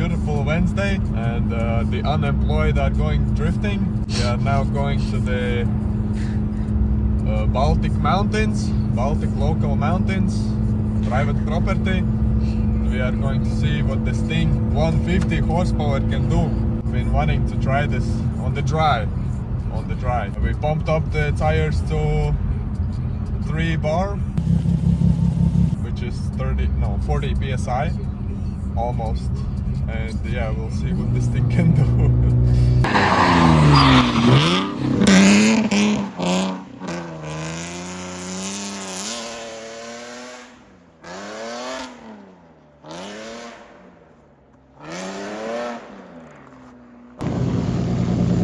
beautiful Wednesday, and the unemployed are going drifting. We are now going to the Baltic mountains, Baltic local mountains, private property. We are going to see what this thing 150 horsepower can do. Been wanting to try this on the dry. We pumped up the tires to 3 bar, which is 40 psi almost, and yeah, we'll see what this thing can do.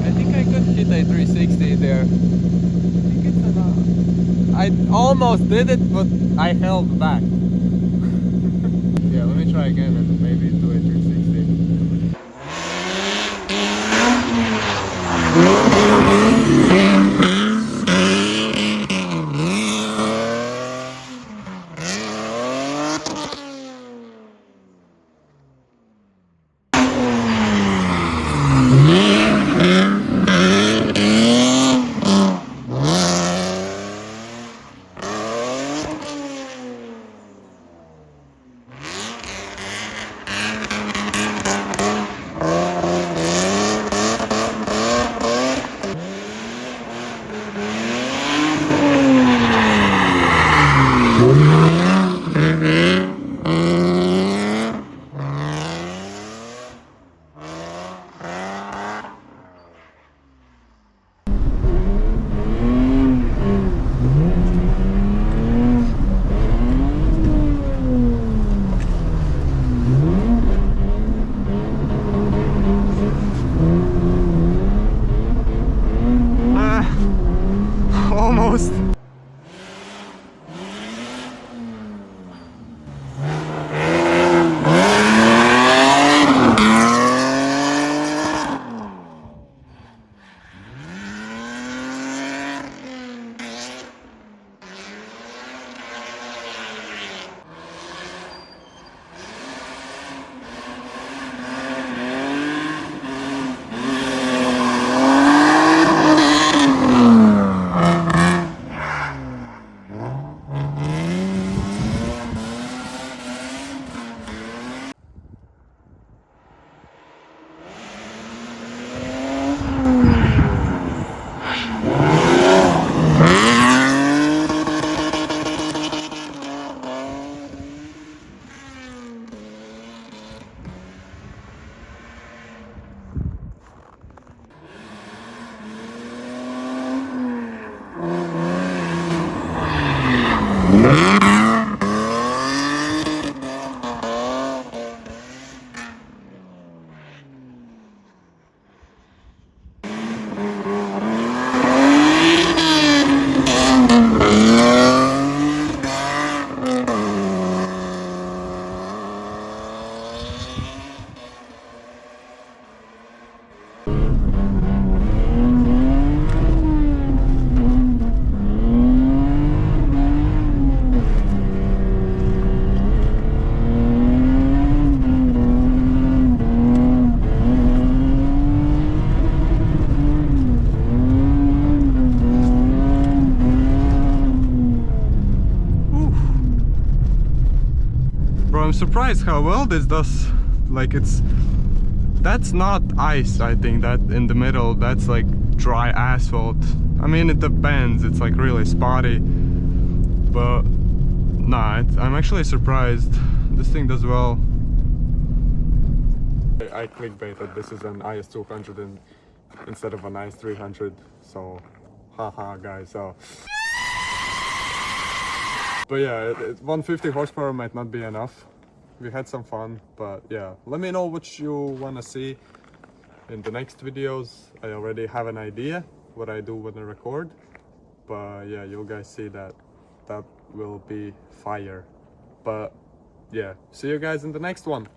I think I could hit a 360 there. I think it's enough. I almost did it, but I held back. Yeah, let me try again and maybe do a 360. Almost. I'm surprised how well this does. Like, that's not ice. I think that in the middle, that's like dry asphalt. I mean, it depends, it's like really spotty, but nah, I'm actually surprised this thing does well. I clickbaited this is an IS200 instead of an IS300, so haha guys. So but yeah, 150 horsepower might not be enough. We had some fun, but yeah, let me know what you want to see in the next videos. I already have an idea what I do when I record, but yeah, you guys see that will be fire. But yeah, see you guys in the next one.